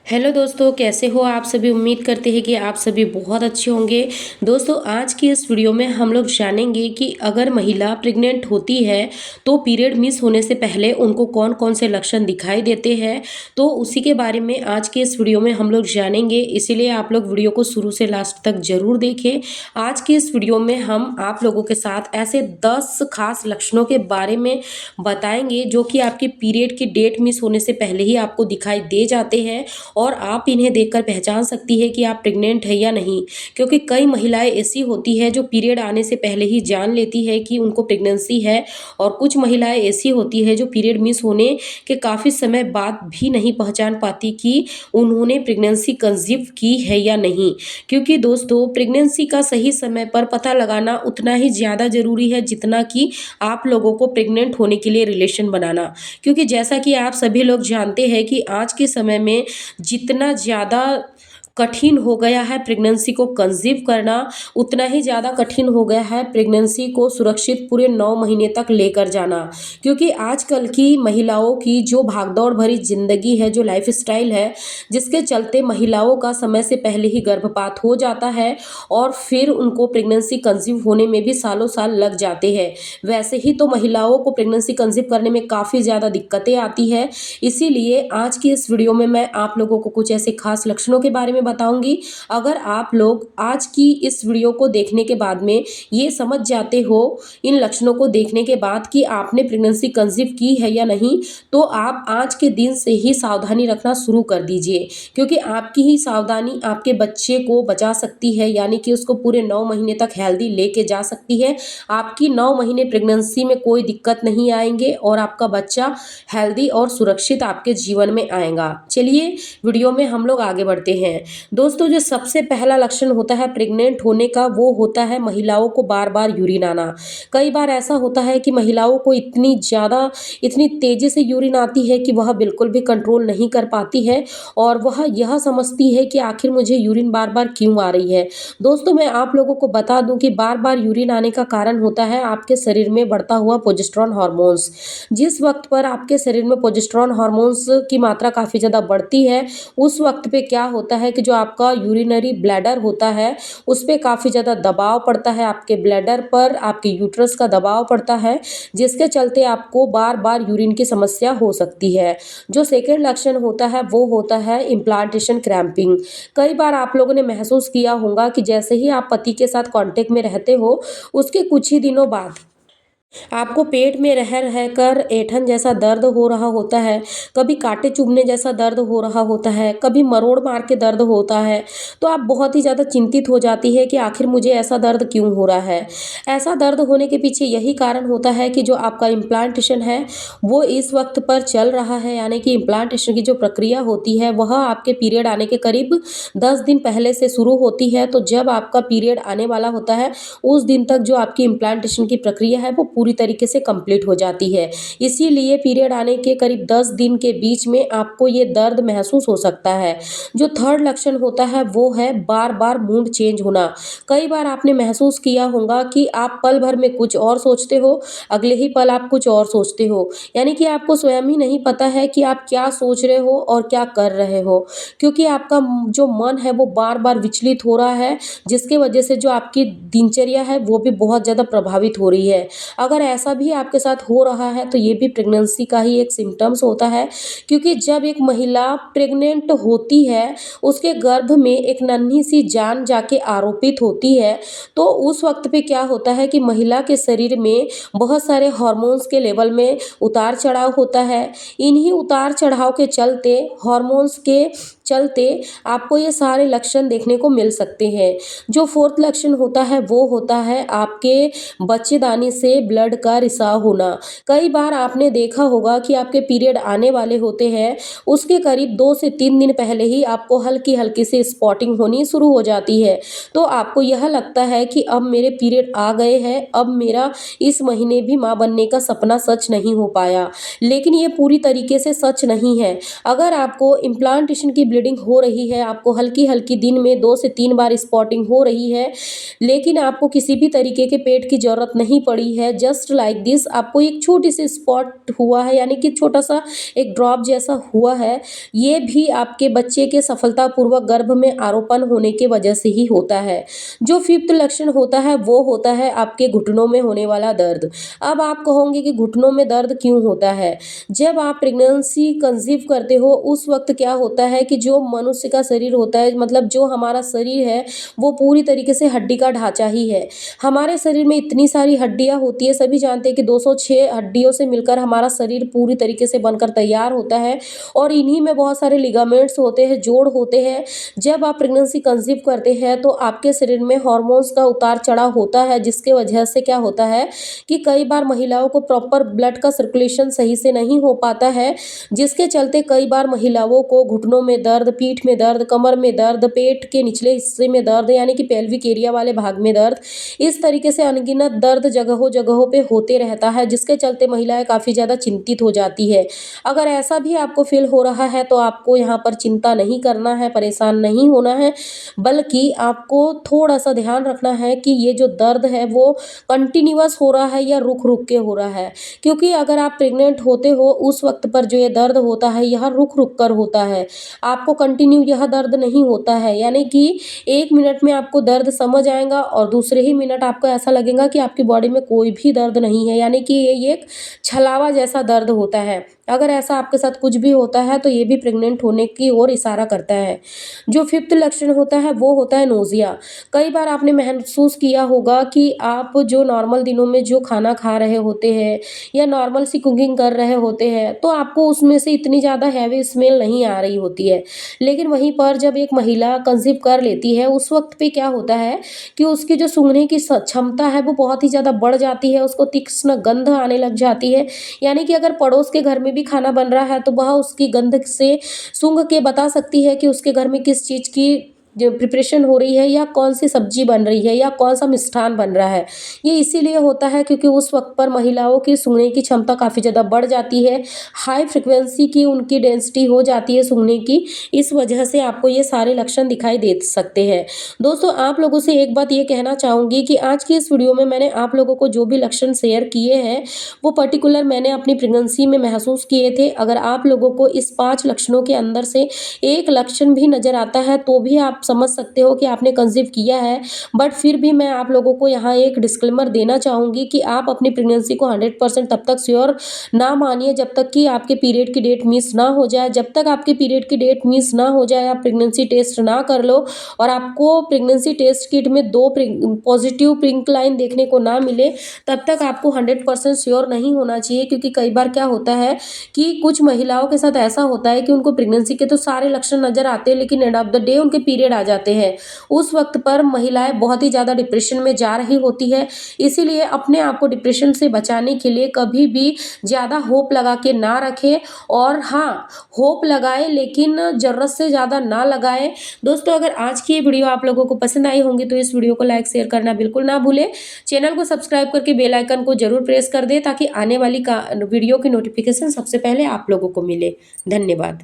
Hello दोस्तों, कैसे हो आप सभी। उम्मीद करते हैं कि आप सभी बहुत अच्छे होंगे। दोस्तों, आज की इस वीडियो में हम लोग जानेंगे कि अगर महिला प्रेग्नेंट होती है तो पीरियड मिस होने से पहले उनको कौन कौन से लक्षण दिखाई देते हैं। तो उसी के बारे में आज के इस वीडियो में हम लोग जानेंगे, इसीलिए आप लोग वीडियो को शुरू से लास्ट तक जरूर देखें। आज की इस वीडियो में हम आप लोगों के साथ ऐसे 10 खास लक्षणों के बारे में बताएंगे जो कि आपके पीरियड की डेट मिस होने से पहले ही आपको दिखाई दे जाते हैं और आप इन्हें देखकर पहचान सकती है कि आप प्रेग्नेंट है या नहीं। क्योंकि कई महिलाएं ऐसी होती है जो पीरियड आने से पहले ही जान लेती है कि उनको प्रेगनेंसी है, और कुछ महिलाएं ऐसी होती है जो पीरियड मिस होने के काफ़ी समय बाद भी नहीं पहचान पाती कि उन्होंने प्रेगनेंसी कंसीव की है या नहीं। क्योंकि दोस्तों, प्रेगनेंसी का सही समय पर पता लगाना उतना ही ज़्यादा ज़रूरी है जितना कि आप लोगों को प्रेग्नेंट होने के लिए रिलेशन बनाना। क्योंकि जैसा कि आप सभी लोग जानते हैं कि आज के समय में जितना ज़्यादा कठिन हो गया है प्रेगनेंसी को कंसीव करना, उतना ही ज़्यादा कठिन हो गया है प्रेगनेंसी को सुरक्षित पूरे 9 महीने तक लेकर जाना। क्योंकि आजकल की महिलाओं की जो भागदौड़ भरी ज़िंदगी है, जो लाइफस्टाइल है, जिसके चलते महिलाओं का समय से पहले ही गर्भपात हो जाता है और फिर उनको प्रेगनेंसी कंसीव होने में भी सालों साल लग जाते हैं। वैसे ही तो महिलाओं को प्रेगनेंसी कंसीव करने में काफ़ी ज़्यादा दिक्कतें आती है। इसीलिए आज की इस वीडियो में मैं आप लोगों को कुछ ऐसे खास लक्षणों के बारे में बताऊंगी। अगर आप लोग आज की इस वीडियो को देखने के बाद में ये समझ जाते हो, इन लक्षणों को देखने के बाद, कि आपने प्रेगनेंसी कंसीव की है या नहीं, तो आप आज के दिन से ही सावधानी रखना शुरू कर दीजिए। क्योंकि आपकी ही सावधानी आपके बच्चे को बचा सकती है, यानी कि उसको पूरे 9 महीने तक हेल्दी लेके जा सकती है। आपकी 9 महीने प्रेगनेंसी में कोई दिक्कत नहीं आएंगे और आपका बच्चा हेल्दी और सुरक्षित आपके जीवन में आएगा। चलिए वीडियो में हम लोग आगे बढ़ते हैं। दोस्तों, जो सबसे पहला लक्षण होता है प्रेग्नेंट होने का, वो होता है महिलाओं को बार बार यूरिन आना। कई बार ऐसा होता है कि महिलाओं को इतनी तेजी से यूरिन आती है कि वह बिल्कुल भी कंट्रोल नहीं कर पाती है और वह यह समझती है कि आखिर मुझे यूरिन बार बार क्यों आ रही है। दोस्तों, मैं आप लोगों को बता दूं कि बार बार यूरिन आने का कारण होता है आपके शरीर में बढ़ता हुआ प्रोजेस्टेरॉन हार्मोन्स। जिस वक्त पर आपके शरीर में प्रोजेस्टेरॉन हार्मोन्स की मात्रा काफ़ी ज़्यादा बढ़ती है, उस वक्त पे क्या होता है कि जो आपका यूरिनरी ब्लैडर होता है, उस पे काफ़ी ज़्यादा दबाव पड़ता है, आपके ब्लैडर पर, आपके यूट्रस का दबाव पड़ता है, जिसके चलते आपको बार बार यूरिन की समस्या हो सकती है। जो सेकेंड लक्षण होता है वो होता है इम्प्लांटेशन क्रैम्पिंग। कई बार आप लोगों ने महसूस किया होगा कि जैसे ही आप पति के साथ कांटेक्ट में रहते हो, उसके कुछ ही दिनों बाद आपको पेट में रह रहकर ऐंठन जैसा दर्द हो रहा होता है, कभी कांटे चुभने जैसा दर्द हो रहा होता है, कभी मरोड़ मार के दर्द होता है। तो आप बहुत ही ज़्यादा चिंतित हो जाती है कि आखिर मुझे ऐसा दर्द क्यों हो रहा है। ऐसा दर्द होने के पीछे यही कारण होता है कि जो आपका इम्प्लांटेशन है वो इस वक्त पर चल रहा है, यानी कि इम्प्लांटेशन की जो प्रक्रिया होती है वह आपके पीरियड आने के करीब 10 दिन पहले से शुरू होती है। तो जब आपका पीरियड आने वाला होता है, उस दिन तक जो आपकी इम्प्लांटेशन की प्रक्रिया है वो पूरी तरीके से कंप्लीट हो जाती है। इसीलिए पीरियड आने के करीब 10 दिन के बीच में आपको ये दर्द महसूस हो सकता है। जो थर्ड लक्षण होता है वो है बार बार मूड चेंज होना। कई बार आपने महसूस किया होगा कि आप पल भर में कुछ और सोचते हो, अगले ही पल आप कुछ और सोचते हो, यानी कि आपको स्वयं ही नहीं पता है कि आप क्या सोच रहे हो और क्या कर रहे हो। क्योंकि आपका जो मन है वो बार बार विचलित हो रहा है, जिसके वजह से जो आपकी दिनचर्या है वो भी बहुत ज़्यादा प्रभावित हो रही है। अगर ऐसा भी आपके साथ हो रहा है तो ये भी प्रेगनेंसी का ही एक सिम्टम्स होता है। क्योंकि जब एक महिला प्रेग्नेंट होती है, उसके गर्भ में एक नन्ही सी जान जाके आरोपित होती है, तो उस वक्त पे क्या होता है कि महिला के शरीर में बहुत सारे हार्मोन्स के लेवल में उतार चढ़ाव होता है। इन्हीं उतार चढ़ाव के चलते, हार्मोन्स के चलते आपको ये सारे लक्षण देखने को मिल सकते हैं। जो फोर्थ लक्षण होता है वो होता है आपके बच्चेदानी से ब्लड का रिसाव होना। कई बार आपने देखा होगा कि आपके पीरियड आने वाले होते हैं, उसके करीब 2 से 3 दिन पहले ही आपको हल्की हल्की सी स्पॉटिंग होनी शुरू हो जाती है। तो आपको यह लगता है कि अब मेरे पीरियड आ गए हैं, अब मेरा इस महीने भी माँ बनने का सपना सच नहीं हो पाया। लेकिन ये पूरी तरीके से सच नहीं है। अगर आपको इम्प्लांटेशन की ब्लीडिंग हो रही है, आपको हल्की हल्की दिन में 2 से 3 बार स्पॉटिंग हो रही है, लेकिन आपको किसी भी तरीके के पेट की ज़रूरत नहीं पड़ी है, जस्ट लाइक दिस आपको एक छोटी सी स्पॉट हुआ है, यानी कि छोटा सा एक ड्रॉप जैसा हुआ है, ये भी आपके बच्चे के सफलतापूर्वक गर्भ में आरोपण होने की वजह से ही होता है। जो फिफ्थ लक्षण होता है वो होता है आपके घुटनों में होने वाला दर्द। अब आप कहोगे कि घुटनों में दर्द क्यों होता है? जब आप प्रेगनेंसी कंसीव करते हो उस वक्त क्या होता है कि जो मनुष्य का शरीर होता है, मतलब जो हमारा शरीर है वो पूरी तरीके से हड्डी का ढांचा ही है। हमारे शरीर में इतनी सारी हड्डियां होती है, सभी जानते हैं कि 206 हड्डियों से मिलकर हमारा शरीर पूरी तरीके से बनकर तैयार होता है और इन्हीं में बहुत सारे लिगामेंट्स होते हैं, जोड़ होते हैं। जब आप प्रेगनेंसी कंसीव करते हैं तो आपके शरीर में हार्मोन्स का उतार चढ़ाव होता है, जिसके वजह से क्या होता है कि कई बार महिलाओं को प्रॉपर ब्लड का सर्कुलेशन सही से नहीं हो पाता है, जिसके चलते कई बार महिलाओं को घुटनों में दर्द, पीठ में दर्द, कमर में दर्द, पेट के निचले हिस्से में दर्द यानी कि पेल्विक एरिया वाले भाग में दर्द, इस तरीके से अनगिनत दर्द जगहों जगहों पे होते रहता है, जिसके चलते महिलाएं काफ़ी ज़्यादा चिंतित हो जाती है। अगर ऐसा भी आपको फील हो रहा है तो आपको यहाँ पर चिंता नहीं करना है, परेशान नहीं होना है, बल्कि आपको थोड़ा सा ध्यान रखना है कि ये जो दर्द है वो कंटिन्यूअस हो रहा है या रुक रुक के हो रहा है। क्योंकि अगर आप प्रेग्नेंट होते हो उस वक्त पर जो ये दर्द होता है यह रुक रुक कर होता है, आपको कंटिन्यू यह दर्द नहीं होता है। यानी कि 1 मिनट में आपको दर्द समझ आएगा और दूसरे ही मिनट आपको ऐसा लगेगा कि आपकी बॉडी में कोई भी दर्द नहीं है, यानी कि ये एक छलावा जैसा दर्द होता है। अगर ऐसा आपके साथ कुछ भी होता है तो ये भी प्रेग्नेंट होने की ओर इशारा करता है। जो फिफ्थ लक्षण होता है वो होता है नोज़िया। कई बार आपने महसूस किया होगा कि आप जो नॉर्मल दिनों में जो खाना खा रहे होते हैं या नॉर्मल सी कुकिंग कर रहे होते हैं तो आपको उसमें से इतनी ज़्यादा हैवी स्मेल नहीं आ रही होती है। लेकिन वहीं पर जब एक महिला कंसीव कर लेती है उस वक्त पे क्या होता है कि उसकी जो सूंघने की क्षमता है वो बहुत ही ज़्यादा बढ़ जाती है, उसको तीक्ष्ण गंध आने लग जाती है। यानी कि अगर पड़ोस के घर में भी खाना बन रहा है तो वह उसकी गंध से सूंघ के बता सकती है कि उसके घर में किस चीज़ की जो प्रिपरेशन हो रही है या कौन सी सब्जी बन रही है या कौन सा मिष्ठान बन रहा है। ये इसीलिए होता है क्योंकि उस वक्त पर महिलाओं की सूंघने की क्षमता काफ़ी ज़्यादा बढ़ जाती है, हाई फ्रिक्वेंसी की उनकी डेंसिटी हो जाती है सूंघने की, इस वजह से आपको ये सारे लक्षण दिखाई दे सकते हैं। दोस्तों आप लोगों से एक बात ये कहना चाहूँगी कि आज की इस वीडियो में मैंने आप लोगों को जो भी लक्षण शेयर किए हैं वो पर्टिकुलर मैंने अपनी प्रेगनेंसी में महसूस किए थे। अगर आप लोगों को इस 5 लक्षणों के अंदर से एक लक्षण भी नज़र आता है तो भी आप समझ सकते हो कि आपने कंसीव किया है। बट फिर भी मैं आप लोगों को यहाँ एक डिस्क्लेमर देना चाहूँगी कि आप अपनी प्रेगनेंसी को 100% तब तक श्योर ना मानिए जब तक कि आपके पीरियड की डेट मिस ना हो जाए। जब तक आपके पीरियड की डेट मिस ना हो जाए आप प्रेगनेंसी टेस्ट ना कर लो और आपको प्रेगनेंसी टेस्ट किट में 2 पॉजिटिव पिंक लाइन देखने को ना मिले, तब तक आपको 100% श्योर नहीं होना चाहिए। क्योंकि कई बार क्या होता है कि कुछ महिलाओं के साथ ऐसा होता है कि उनको प्रेगनेंसी के तो सारे लक्षण नज़र आते हैं लेकिन एंड ऑफ द डे उनके पीरियड आ जाते हैं। उस वक्त पर महिलाएं बहुत ही ज़्यादा डिप्रेशन में जा रही होती है। इसीलिए अपने आप को डिप्रेशन से बचाने के लिए कभी भी ज़्यादा होप लगा के ना रखें और हाँ, होप लगाएं लेकिन ज़रूरत से ज़्यादा ना लगाएं। दोस्तों अगर आज की ये वीडियो आप लोगों को पसंद आई होंगी तो इस वीडियो को लाइक शेयर करना बिल्कुल ना भूलें। चैनल को सब्सक्राइब करके बेल आइकन को जरूर प्रेस कर दें ताकि आने वाली वीडियो की नोटिफिकेशन सबसे पहले आप लोगों को मिले। धन्यवाद।